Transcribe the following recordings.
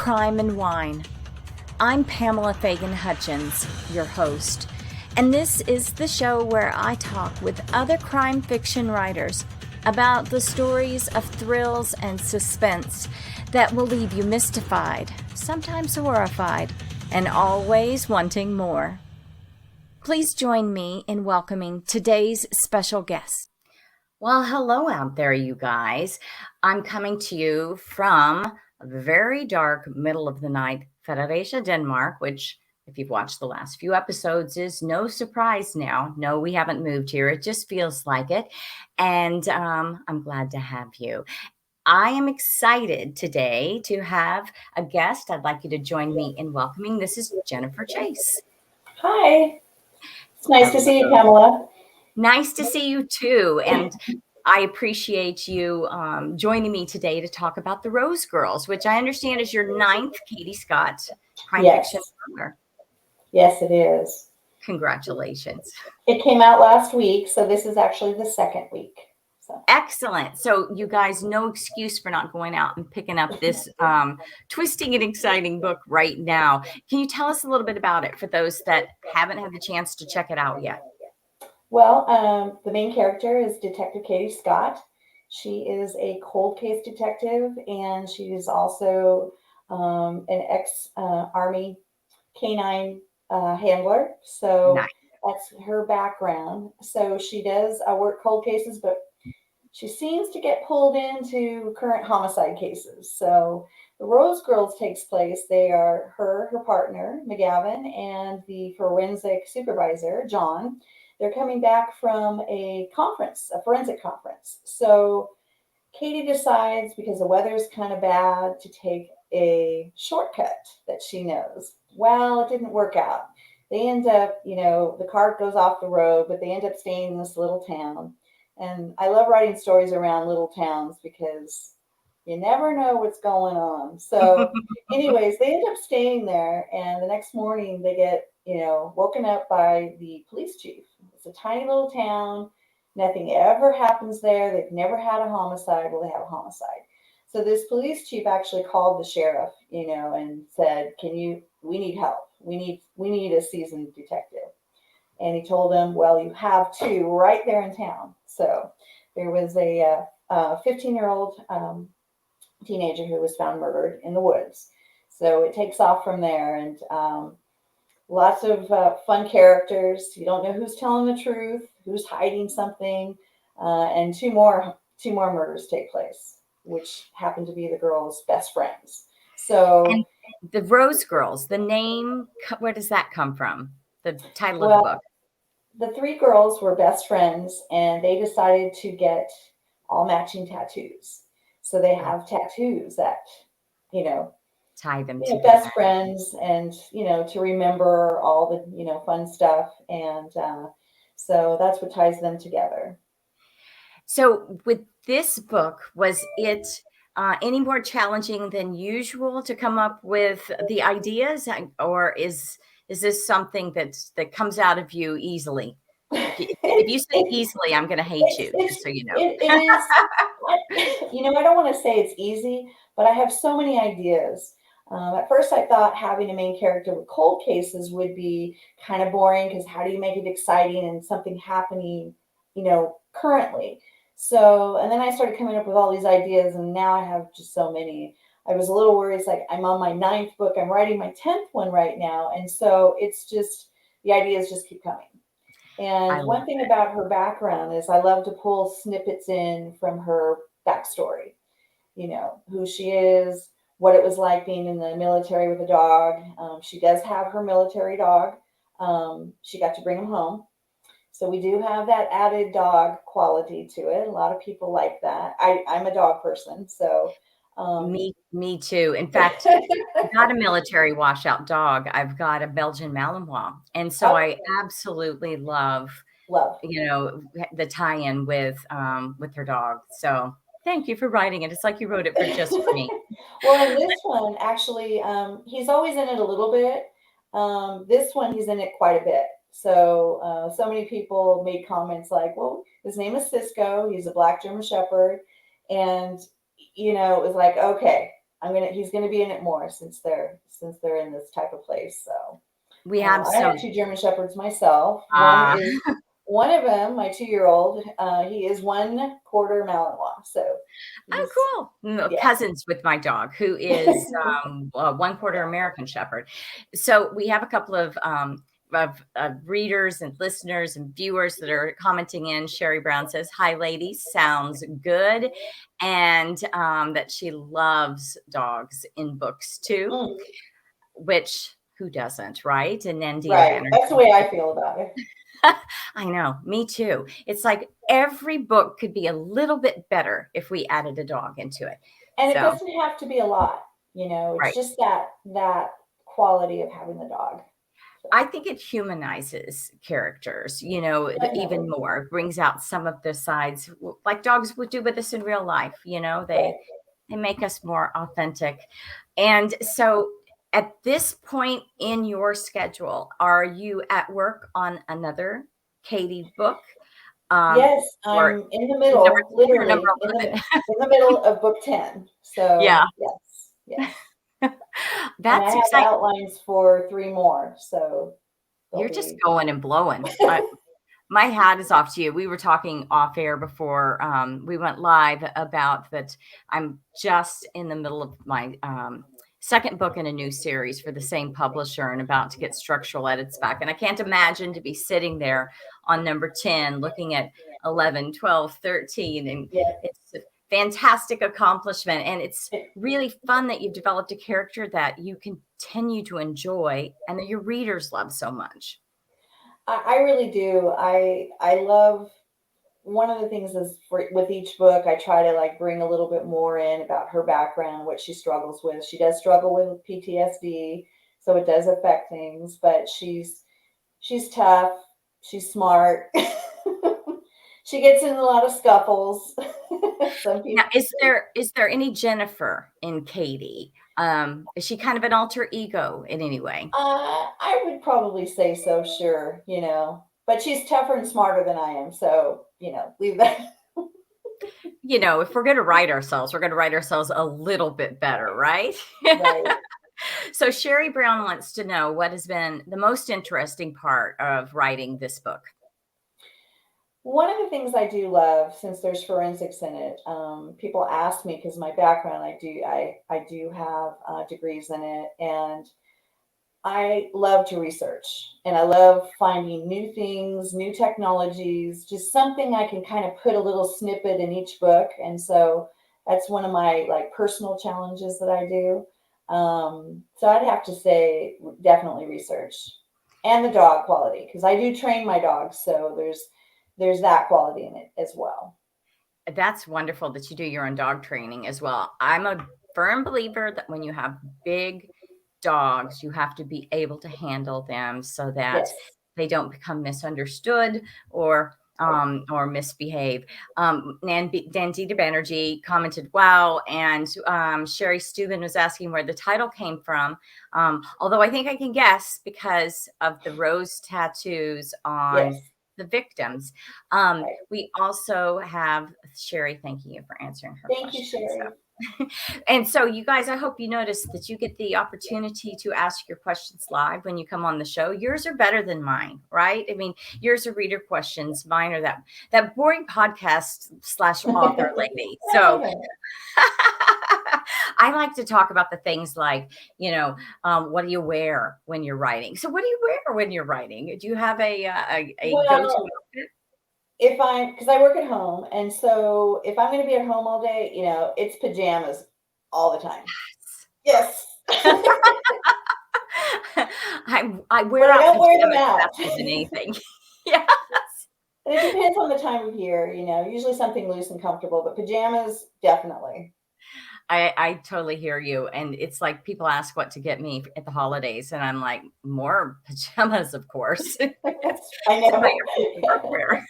Crime and Wine. I'm Pamela Fagan Hutchins, your host, and this is the show where I talk with other crime fiction writers about the stories of thrills and suspense that will leave you mystified, sometimes horrified, and always wanting more. Please join me in welcoming today's special guest. Well, hello out there, you guys. I'm coming to you from a very dark middle of the night Fredericia, Denmark, which, if you've watched the last few episodes, is no surprise now. No, we haven't moved here. It just feels like it. And I'm glad to have you. I am excited today to have a guest. I'd like you to join me in welcoming. This is Jennifer Chase. Hi. It's nice to see you, Pamela. Nice to see you too. And I appreciate you joining me today to talk about The Rose Girls, which I understand is your ninth Katie Scott crime fiction thriller. Yes, it is. Congratulations. It came out last week, so this is actually the second week. So. Excellent. So you guys, no excuse for not going out and picking up this twisting and exciting book right now. Can you tell us a little bit about it for those that haven't had the chance to check it out yet? Well, the main character is Detective Katie Scott. She is a cold case detective, and she is also an ex-Army canine handler. So nice. That's her background. So she does work cold cases, but she seems to get pulled into current homicide cases. So the Rose Girls takes place. They are her partner, McGavin, and the forensic supervisor, John. They're coming back from a conference, a forensic conference. So Katie decides, because the weather's kind of bad, to take a shortcut that she knows. Well, it didn't work out. They end up, the cart goes off the road, but they end up staying in this little town. And I love writing stories around little towns because you never know what's going on. So anyways, they end up staying there. And the next morning they get, woken up by the police chief. It's a tiny little town. Nothing ever happens there. They've never had a homicide. Well, they have a homicide. So this police chief actually called the sheriff, and said, we need help. We need a seasoned detective. And he told him, well, you have two right there in town. So there was a 15-year-old teenager who was found murdered in the woods. So it takes off from there, and lots of fun characters. You don't know who's telling the truth, who's hiding something, and two more murders take place, which happen to be the girls' best friends. So and the Rose Girls, the name, where does that come from? The title of the book. The three girls were best friends, and they decided to get all matching tattoos. So they have tattoos that, tie them together. Best friends, and, to remember all the, fun stuff. And so that's what ties them together. So with this book, was it any more challenging than usual to come up with the ideas, or is this something that comes out of you easily? If you say easily, I'm going to hate you, just so you know. It is. I don't want to say it's easy, but I have so many ideas. At first, I thought having a main character with cold cases would be kind of boring, because how do you make it exciting and something happening, currently? So, and then I started coming up with all these ideas, and now I have just so many. I was a little worried. It's like I'm on my 9th book. I'm writing my 10th one right now. And so it's just, the ideas just keep coming. And one thing about her background is I love to pull snippets in from her backstory, who she is, what it was like being in the military with a dog. She does have her military dog. She got to bring him home. So we do have that added dog quality to it. A lot of people like that. I'm a dog person, so. Me too. In fact, I've got a military washout dog. I've got a Belgian Malinois. And so I absolutely love, the tie-in with her dog. So thank you for writing it. It's like you wrote it for just for me. Well, in this one, actually, he's always in it a little bit. This one, he's in it quite a bit. So so many people made comments like, well, his name is Cisco. He's a black German Shepherd. And, it was like, okay, he's gonna be in it more since they're in this type of place. So We have I have some. two German Shepherds myself. Ah, One of them, my 2-year-old, he is 1/4 Malinois. So oh, he's, cool. No, yeah. cousins with my dog, who is 1/4 American Shepherd. So we have a couple of readers and listeners and viewers that are commenting in. Sherry Brown says, "Hi, ladies. Sounds good," and that she loves dogs in books too. Mm, Which who doesn't, right? And then Dita right. Banner. That's the way I feel about it. I know, me too. It's like every book could be a little bit better if we added a dog into it. And it So, doesn't have to be a lot, it's right. just that quality of having the dog. So, I think it humanizes characters, even definitely. more. It brings out some of the sides like dogs would do with us in real life. Right. They make us more authentic. And so at this point in your schedule, are you at work on another Katie book? Yes, Or I'm in the number middle, 10 or number literally 11? in the middle of book 10. Yeah. So yes, yes. And I That's have exciting. outlines for 3 more. So they'll You're just be going and blowing. My hat is off to you. We were talking off air before we went live about that. I'm just in the middle of my second book in a new series for the same publisher and about to get structural edits back. And I can't imagine to be sitting there on number 10 looking at 11, 12, 13. And yeah. it's a fantastic accomplishment. And it's really fun that you've developed a character that you continue to enjoy and that your readers love so much. I really do. I love, one of the things is with each book, I try to like bring a little bit more in about her background, what she struggles with. She does struggle with PTSD, so it does affect things, but she's tough, she's smart. She gets in a lot of scuffles. Some Now, people, is there any Jennifer in Katie? Is she kind of an alter ego in any way? I would probably say so, sure, but she's tougher and smarter than I am, so leave that. If we're going to write ourselves, we're going to write ourselves a little bit better, right? Right. So Sherry Brown wants to know what has been the most interesting part of writing this book. One of the things I do love, since there's forensics in it, people ask me because my background, I do have degrees in it, and I love to research, and I love finding new things, new technologies, just something I can kind of put a little snippet in each book, and so that's one of my like personal challenges that I do. So I'd have to say definitely research and the dog quality because I do train my dogs, so there's that quality in it as well. That's wonderful that you do your own dog training as well. I'm a firm believer that when you have big dogs, you have to be able to handle them so that Yes. they don't become misunderstood or misbehave. Nandita Banerjee commented, "Wow!" And Sherry Steuben was asking where the title came from. Although I think I can guess because of the rose tattoos Yes. on the victims. Right. We also have Sherry thanking you for answering her Thank you, question. Sherry. And so you guys, I hope you notice that you get the opportunity to ask your questions live when you come on the show. Yours are better than mine, right? I mean, yours are reader questions. Mine are that boring podcast / author lady. So I like to talk about the things like, what do you wear when you're writing? So what do you wear when you're writing? Do you have a go-to outfit? Because I work at home, and so if I'm going to be at home all day, it's pajamas all the time. Yes. I wear But I out don't wear them pajamas out. faster than anything. Yes. And it depends on the time of year, usually something loose and comfortable, but pajamas, definitely. I totally hear you. And it's like people ask what to get me at the holidays, and I'm like, more pajamas, of course. I know. Workwear.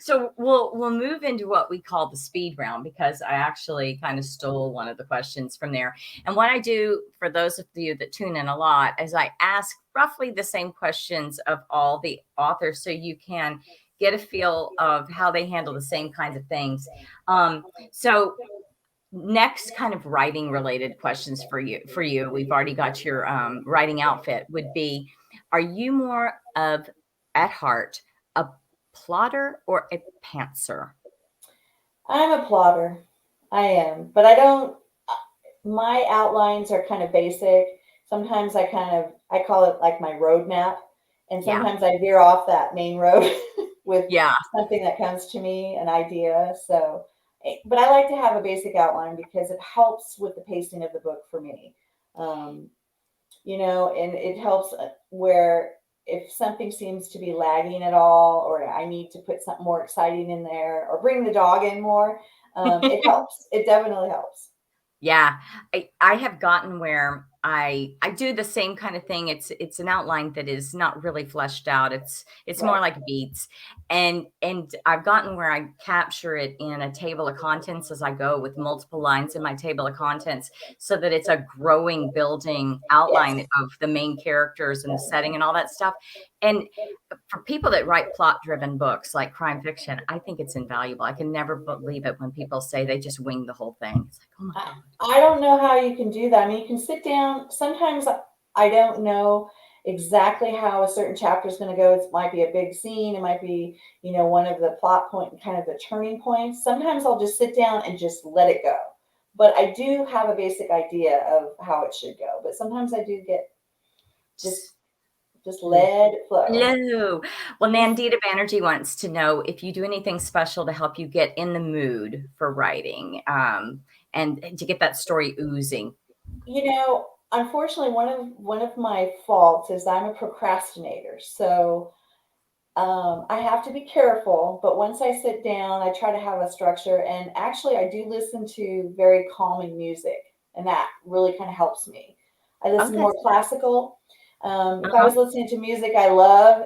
So we'll move into what we call the speed round because I actually kind of stole one of the questions from there. And what I do for those of you that tune in a lot is I ask roughly the same questions of all the authors so you can get a feel of how they handle the same kinds of things. So next kind of writing related questions for you. We've already got your writing outfit would be, are you more of at heart a plotter or a pantser? I'm a plotter. I am, but I don't. My outlines are kind of basic. Sometimes I call it like my roadmap, and Yeah. sometimes I veer off that main road with Yeah. something that comes to me, an idea. So, but I like to have a basic outline because it helps with the pacing of the book for me. Um, and it helps where if something seems to be lagging at all, or I need to put something more exciting in there, or bring the dog in more, it helps. It definitely helps. Yeah, I have gotten where I do the same kind of thing. It's an outline that is not really fleshed out. It's more Right. like beats. And I've gotten where I capture it in a table of contents as I go with multiple lines in my table of contents so that it's a growing, building outline Yes. of the main characters and the setting and all that stuff. And for people that write plot-driven books like crime fiction, I think it's invaluable. I can never believe it when people say they just wing the whole thing. It's like, oh my God. I don't know how you can do that. I mean, you can sit down. Sometimes I don't know exactly how a certain chapter is going to go. It might be a big scene. It might be, one of the plot point, kind of the turning points. Sometimes I'll just sit down and just let it go. But I do have a basic idea of how it should go. But sometimes I do get just let it flow. Hello. Well, Nandita Banerjee wants to know if you do anything special to help you get in the mood for writing, and to get that story oozing. Unfortunately, one of my faults is I'm a procrastinator. So I have to be careful, but once I sit down, I try to have a structure. And actually, I do listen to very calming music, and that really kind of helps me. I Oh, listen to more that's classical. If I uh-huh. was listening to music I love,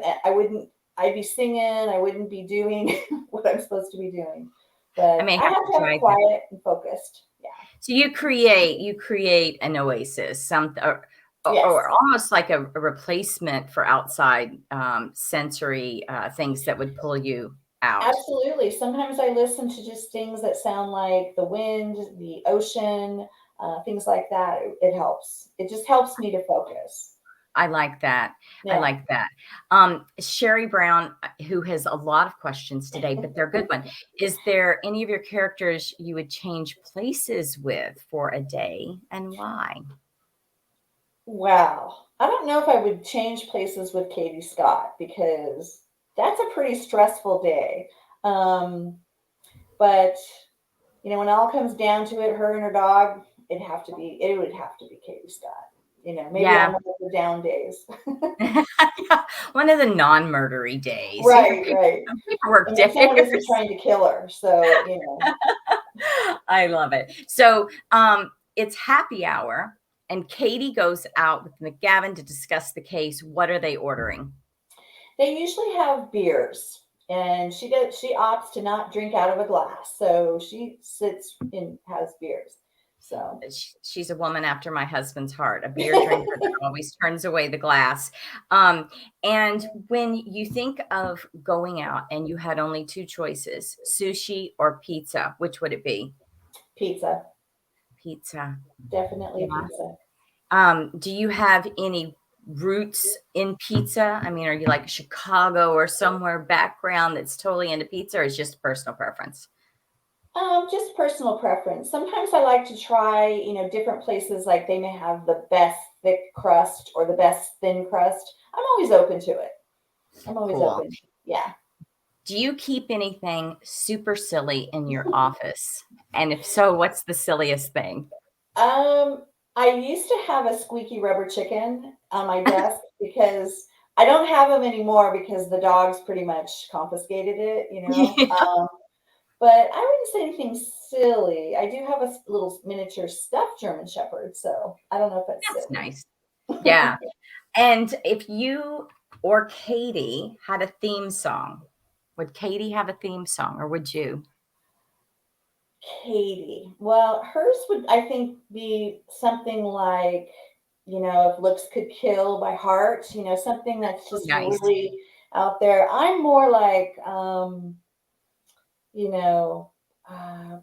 I'd be singing, I wouldn't be doing what I'm supposed to be doing. I But may I have have to to have try it that. quiet and focused. Yeah. So you create an oasis, something, or Yes. almost like a replacement for outside sensory things that would pull you out. Absolutely. Sometimes I listen to just things that sound like the wind, the ocean, things like that. It helps. It just helps me to focus. I like that. I Yeah. like that. Sherry Brown, who has a lot of questions today, but they're good one. Is there any of your characters you would change places with for a day, and why? Wow. I don't know if I would change places with Katie Scott because that's a pretty stressful day. Um, but when it all comes down to it, her and her dog, it would have to be Katie Scott. Maybe on Yeah. one of the down days. One of the non-murdery days. Right, right. Paperwork And then days. someone isn't trying to kill her. So, I love it. So it's happy hour, and Katie goes out with McGavin to discuss the case. What are they ordering? they usually have beers, and she opts to not drink out of a glass, so she sits and has beers. So She's a woman after my husband's heart, a beer drinker that always turns away the glass. Um, and when you think of going out and you had only two choices, sushi or pizza, which would it be? pizza, Pizza. definitely Yeah. pizza. Do you have any roots in pizza? I mean, are you like Chicago or somewhere background that's totally into pizza, or is just personal preference? Just personal preference. Sometimes I like to try, different places. Like they may have the best thick crust or the best thin crust. I'm always open to it. I'm always Cool. open. Yeah. Do you keep anything super silly in your office? And if so, what's the silliest thing? Um, I used to have a squeaky rubber chicken on my desk because I don't have them anymore because the dogs pretty much confiscated it. Yeah, But I wouldn't say anything silly. I do have a little miniature stuffed German Shepherd, so I don't know if that's that's silly. nice. Yeah. And if you or Katie had a theme song, would Katie have a theme song, or would you? Katie. Well, hers would, I think, be something like, if looks could kill by heart, something that's Oh, just nice. really out there. I'm more like, you know, uh,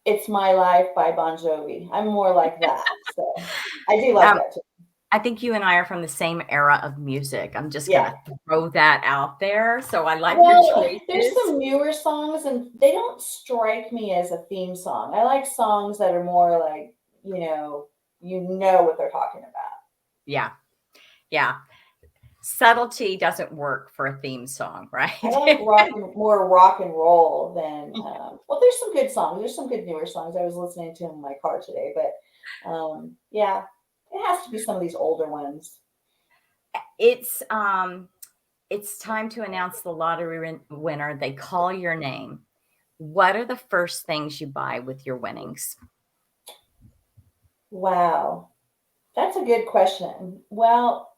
It's My Life by Bon Jovi. I'm more like that. So I do like that too. I think you and I are from the same era of music. I'm just Yeah. going to throw that out there. So I like your Well, choices. there's some newer songs, and they don't strike me as a theme song. I like songs that are more like, what they're talking about. Yeah. Yeah. Subtlety doesn't work for a theme song, right? I like more rock and roll than, there's some good songs. There's some good newer songs I was listening to in my car today, but yeah, it has to be some of these older ones. It's time to announce the lottery winner. They call your name. What are the first things you buy with your winnings? Wow. That's a good question. Well,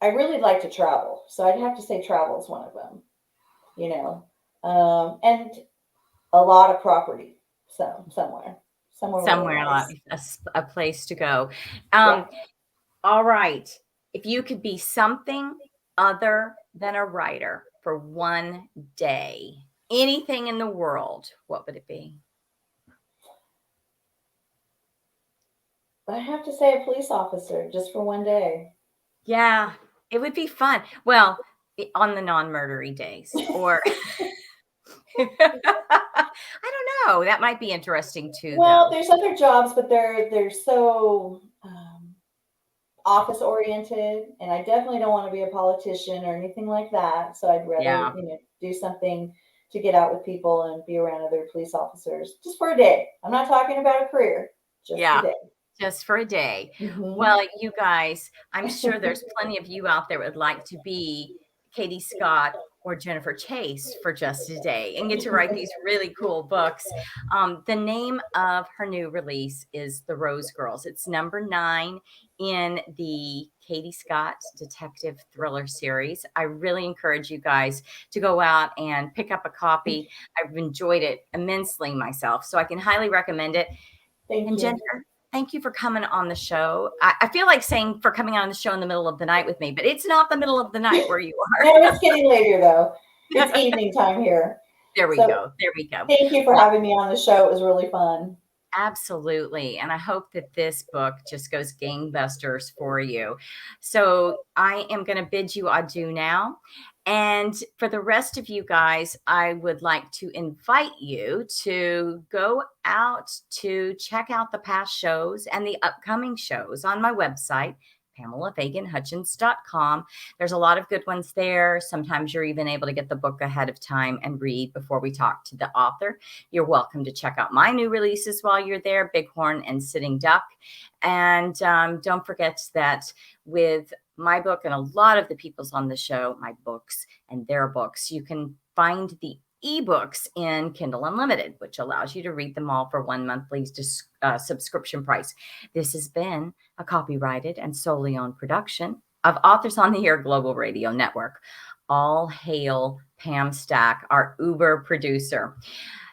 I really like to travel, so I'd have to say travel is one of them, and a lot of property. So somewhere really nice. A place to go. Yeah. All right. If you could be something other than a writer for one day, anything in the world, what would it be? I have to say a police officer just for one day. Yeah, it would be fun. Well, on the non-murdery days, or I don't know. That might be interesting too. Well, though. there's other jobs, but they're so office oriented, and I definitely don't want to be a politician or anything like that. So I'd rather do something to get out with people and be around other police officers just for a day. I'm not talking about a career, just a day. Just for a day. Mm-hmm. Well, you guys, I'm sure there's plenty of you out there that would like to be Katie Scott or Jennifer Chase for just a day and get to write these really cool books. The name of her new release is The Rose Girls. It's number 9 in the Katie Scott detective thriller series. I really encourage you guys to go out and pick up a copy. I've enjoyed it immensely myself, so I can highly recommend it. Thank you. Jennifer, thank you for coming on the show. I feel like saying for coming on the show in the middle of the night with me, but it's not the middle of the night where you are. No, it's getting later though. It's evening time here. There we go. Thank you for having me on the show. It was really fun. Absolutely. And I hope that this book just goes gangbusters for you. So I am going to bid you adieu now. And for the rest of you guys, I would like to invite you to go out to check out the past shows and the upcoming shows on my website, PamelaFaganHutchins.com. There's a lot of good ones there. Sometimes you're even able to get the book ahead of time and read before we talk to the author. You're welcome to check out my new releases while you're there, Bighorn and Sitting Duck. And don't forget that with my book and a lot of the people's on the show, my books and their books, you can find the ebooks in Kindle Unlimited, which allows you to read them all for one monthly subscription price. This has been a copyrighted and solely owned production of Authors on the Air Global Radio Network. All hail Pam Stack, our Uber producer.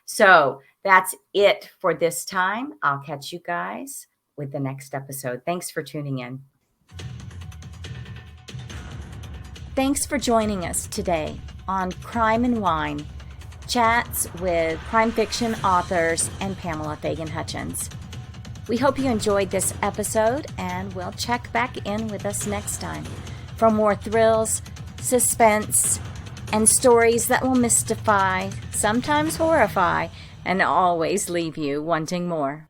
So that's it for this time. I'll catch you guys with the next episode. Thanks for tuning in. Thanks for joining us today on Crime and Wine, chats with crime fiction authors and Pamela Fagan Hutchins. We hope you enjoyed this episode, and we'll check back in with us next time for more thrills, suspense, and stories that will mystify, sometimes horrify, and always leave you wanting more.